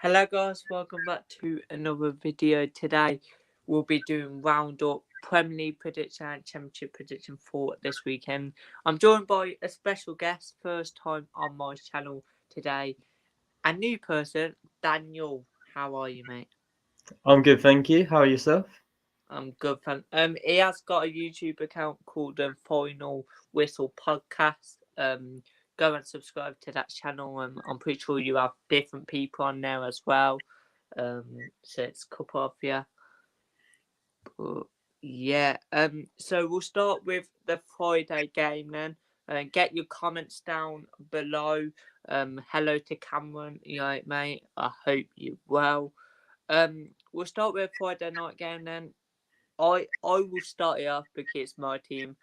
Hello guys, welcome back to another video. Today we'll be doing roundup Premier League prediction and Championship prediction for this weekend. I'm joined by a special guest, first time on my channel today. A new person, Daniel. How are you, mate? I'm good, thank you. How are yourself? I'm good, fan. He has got a YouTube account called Final Whistle Podcast. Go and subscribe to that channel. I'm pretty sure you have different people on there as well. So it's a couple of you. But yeah. So we'll start with the Friday game then. Get your comments down below. Hello to Cameron. You alright, mate? I hope you're well. We'll start with Friday night game then. I will start it off because it's my team.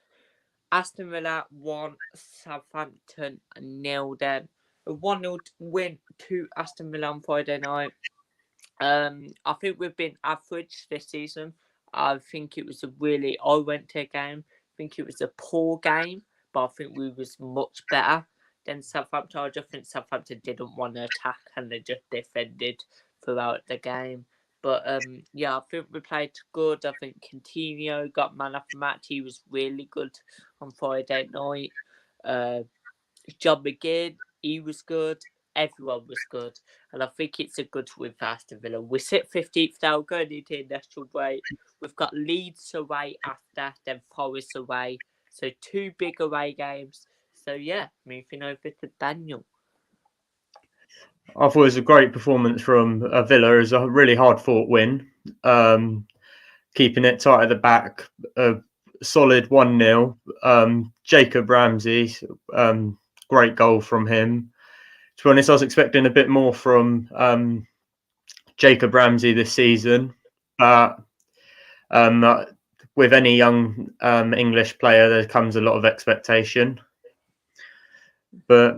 Aston Villa 1, Southampton 0 then. A 1-0 win to Aston Villa on Friday night. I think we've been average this season. I think it was I went to a game. I think it was a poor game, but I think we was much better than Southampton. I just think Southampton didn't want to attack and they just defended throughout the game. But yeah, I think we played good. I think Coutinho got man of the match. He was really good on Friday night. John McGinn, he was good. Everyone was good. And I think it's a good win for Aston Villa. We sit 15th now, going into industrial break. We've got Leeds away after, then Forest away. So 2 big away games. So yeah, moving over to Daniel. I thought it was a great performance from Villa. It was a really hard-fought win, keeping it tight at the back. A solid 1-0. Jacob Ramsey, great goal from him. To be honest, I was expecting a bit more from Jacob Ramsey this season, but with any young English player, there comes a lot of expectation. But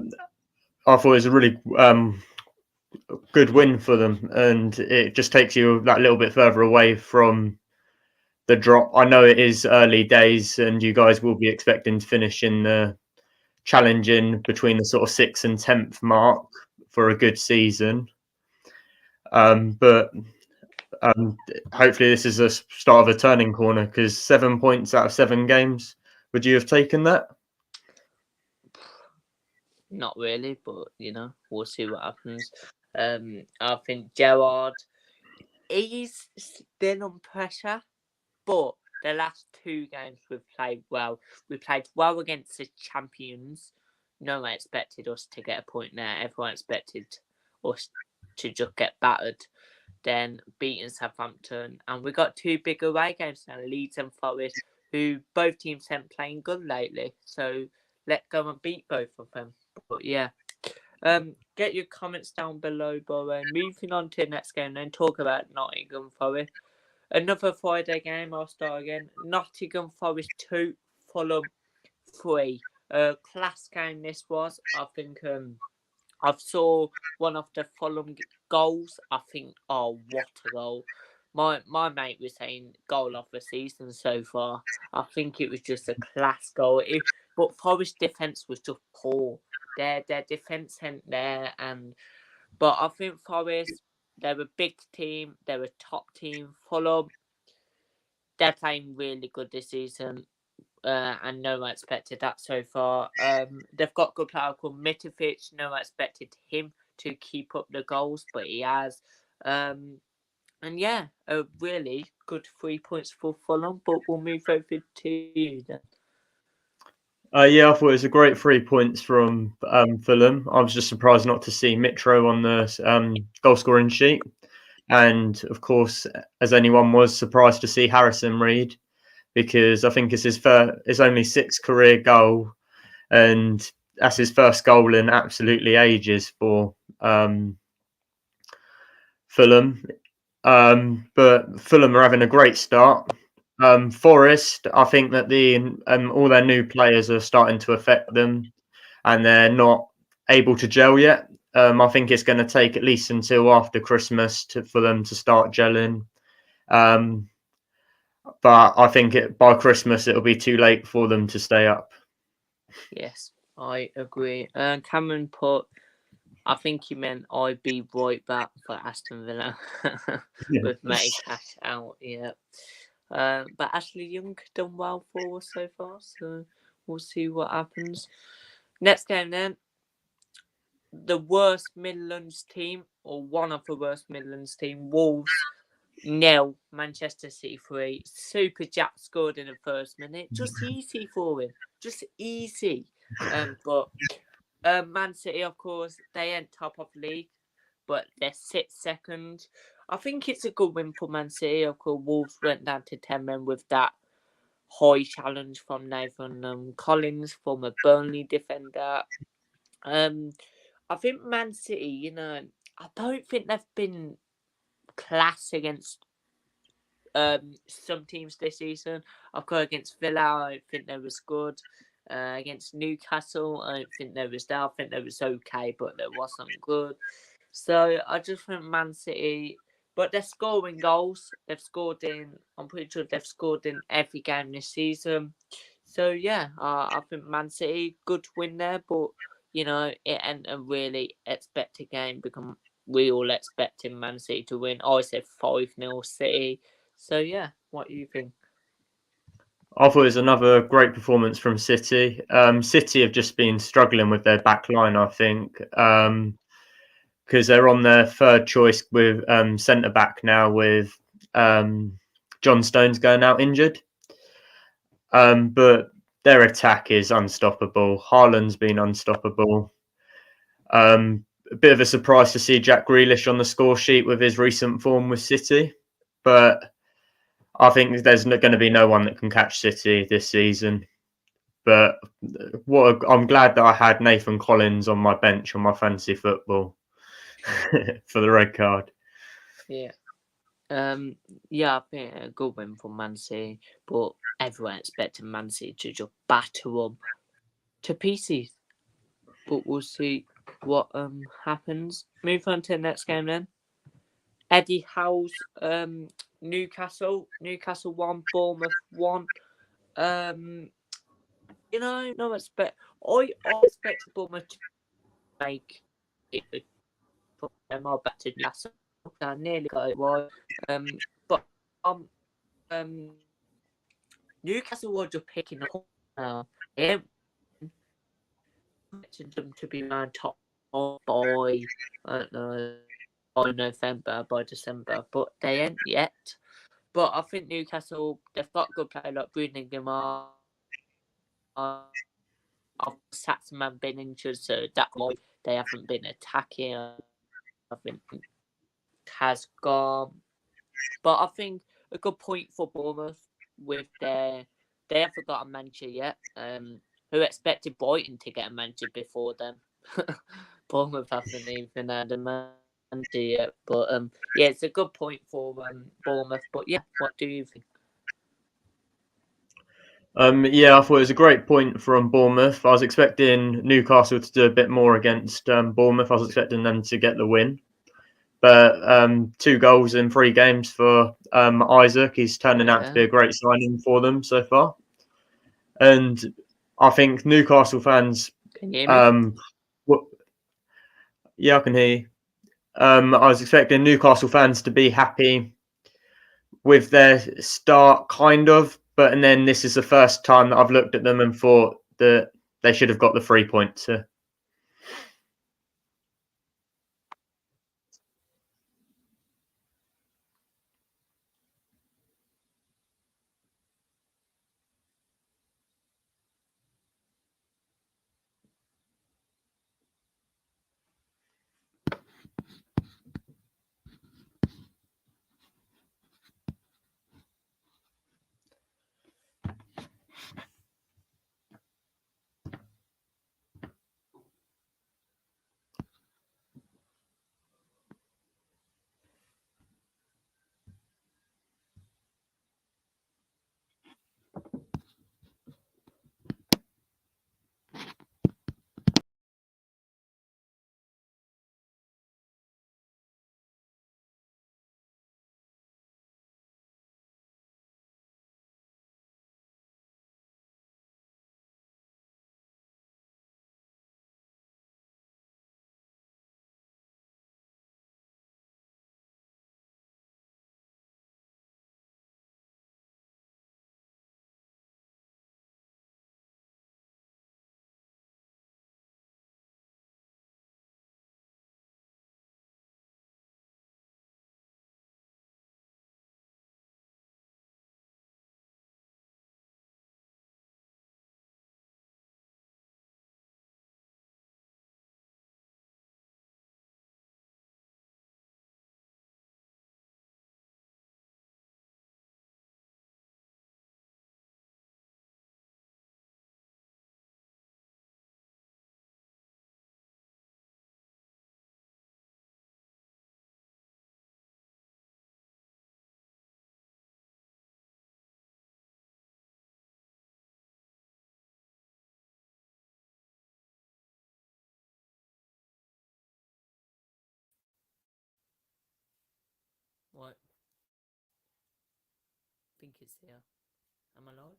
I thought it was a really good win for them, and it just takes you that little bit further away from the drop. I know it is early days, and you guys will be expecting to finish in the challenging between the sort of 6th and 10th mark for a good season. But hopefully this is a start of a turning corner, because 7 points out of 7 games. Would you have taken that? Not really, but we'll see what happens. I think Gerrard, he's still on pressure, but the last 2 games we've played well. We played well against the champions. No one expected us to get a point there. Everyone expected us to just get battered. Then beating Southampton, and we got 2 big away games now, Leeds and Forest, who both teams haven't playing good lately. So let's go and beat both of them. But yeah. Get your comments down below, but moving on to the next game, then talk about Nottingham Forest. Another Friday game, I'll start again. Nottingham Forest 2, Fulham 3. Class game this was. I think I saw one of the Fulham goals. I think, oh, what a goal. My mate was saying goal of the season so far. I think it was just a class goal. But Forest defence was just poor. Their defence ain't there, but I think Forest, they're a big team. They're a top team. Fulham, they're playing really good this season. And no one expected that so far. They've got a good player called Mitrovic. No one expected him to keep up the goals, but he has. And yeah, a really good 3 points for Fulham. But we'll move over to you then. Yeah, I thought it was a great 3 points from Fulham. I was just surprised not to see Mitro on the goal scoring sheet. And of course, as anyone was, surprised to see Harrison Reed, because I think it's his only 6th career goal, and that's his first goal in absolutely ages for Fulham. But Fulham are having a great start. Forest, I think that all their new players are starting to affect them, and they're not able to gel yet. I think it's going to take at least until after Christmas for them to start gelling. But I think by Christmas it'll be too late for them to stay up. Yes, I agree. Cameron put, I think he meant I'd be right back for Aston Villa with Matty Cash out. Yeah. But Ashley Young done well for us so far, so we'll see what happens. Next game then. The worst Midlands team, or one of the worst Midlands team, Wolves 0, Manchester City 3. Super Jack scored in the first minute. Just easy for him. Just easy. But Man City, of course, they ain't top of the league, but they're second. I think it's a good win for Man City. Of course, Wolves went down to 10 men with that high challenge from Nathan Collins, former Burnley defender. I think Man City, I don't think they've been class against some teams this season. Of course, against Villa, I don't think they was good. Against Newcastle, I don't think they was there. I think they was okay, but they wasn't good. So I just think Man City, but they're scoring goals. I'm pretty sure they've scored in every game this season. So yeah, I think Man City, good win there, but it ain't a really expected game because we all expecting Man City to win. I said 5-0 City. So yeah, what do you think? I thought it was another great performance from City. City have just been struggling with their back line, I think, because they're on their third choice with centre back now, with John Stones going out injured. But their attack is unstoppable. Haaland's been unstoppable. A bit of a surprise to see Jack Grealish on the score sheet with his recent form with City, but I think there's going to be no one that can catch City this season. But I'm glad that I had Nathan Collins on my bench on my fantasy football for the red card. Yeah. I think a good win for Man City, but everyone expected Man City to just batter them to pieces. But we'll see what happens. Move on to the next game then. Eddie Howe's Newcastle 1, Bournemouth 1. No expect. I expected Bournemouth to make it. Put more back to Newcastle. I nearly got it right. But Newcastle were just picking up now. They expected them to be around top by I don't know by November, by December, but they ain't yet. But I think Newcastle, they've got good play like Bruno Guimaraes. Saxman been injured, so that's why they haven't been attacking. I think has gone. But I think a good point for Bournemouth with they haven't got a manager yet. Who expected Brighton to get a manager before them? Bournemouth haven't even had a manager yet. But it's a good point for Bournemouth. But yeah, what do you think? I thought it was a great point from Bournemouth. I was expecting Newcastle to do a bit more against Bournemouth. I was expecting them to get the win. But 2 goals in 3 games for Isaac. He's turning out to be a great signing for them so far. And I think Newcastle fans... Can you hear me? Yeah, I can hear you. I was expecting Newcastle fans to be happy with their start, kind of. And then this is the first time that I've looked at them and thought that they should have got the 3 points. think it's here. Am I live?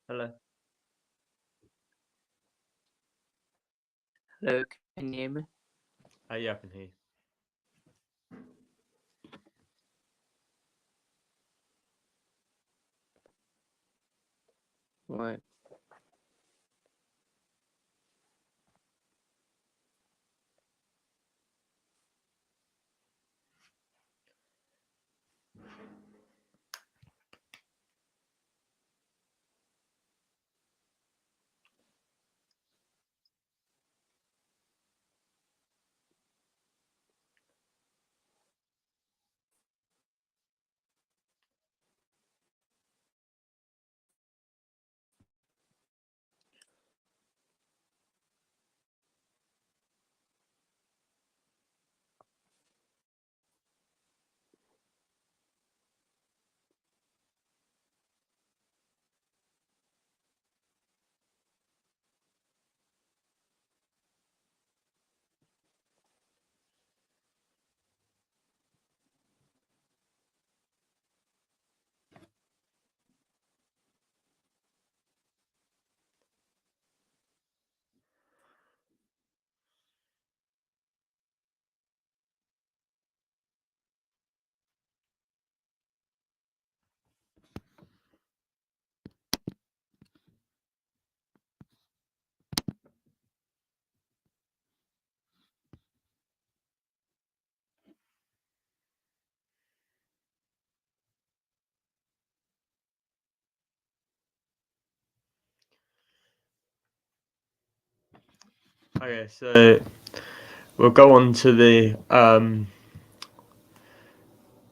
Hello. Hello, can you hear me? Yeah, I can hear you. Right. Okay, so we'll go on to the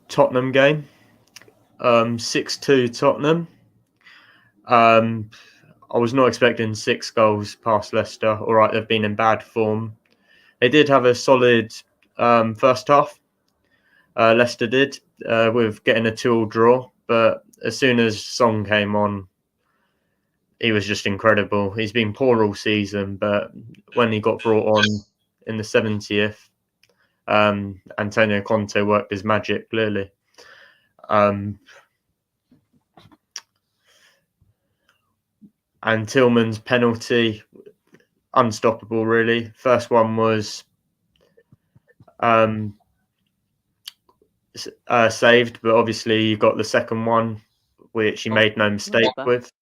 Tottenham game. 6-2 Tottenham. I was not expecting 6 goals past Leicester. All right, they've been in bad form. They did have a solid first half. Leicester did with getting a 2-2 draw, but as soon as Song came on, he was just incredible. He's been poor all season, but when he got brought on in the 70th, Antonio Conte worked his magic clearly. And Tillman's penalty, unstoppable really. First one was saved, but obviously you got the second one, which he made no mistake with.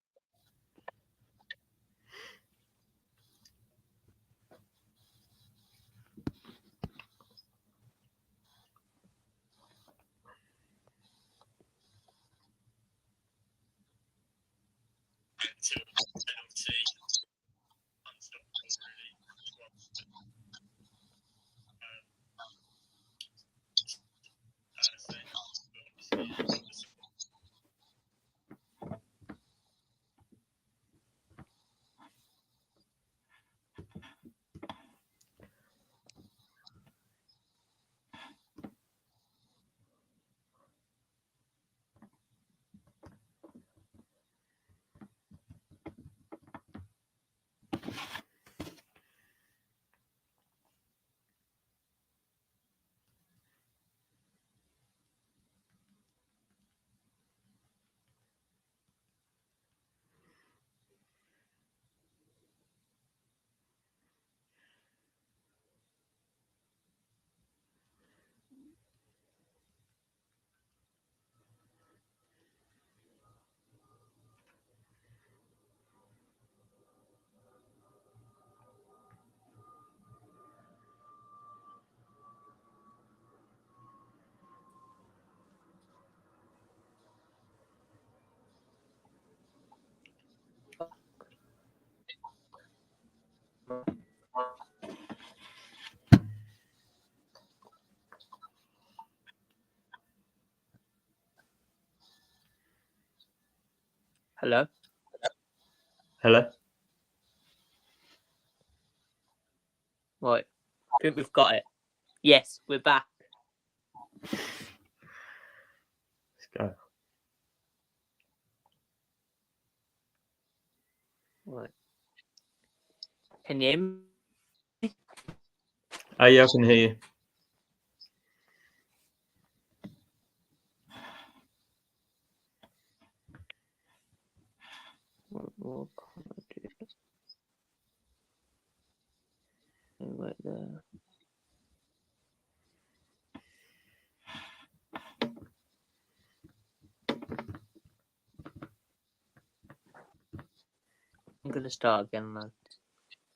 Hello? Hello? Right. I think we've got it. Yes, we're back. Let's go. Right. Can you hear me? Oh, yeah, I can hear you. What more can I do? Right there. I'm going to start again now.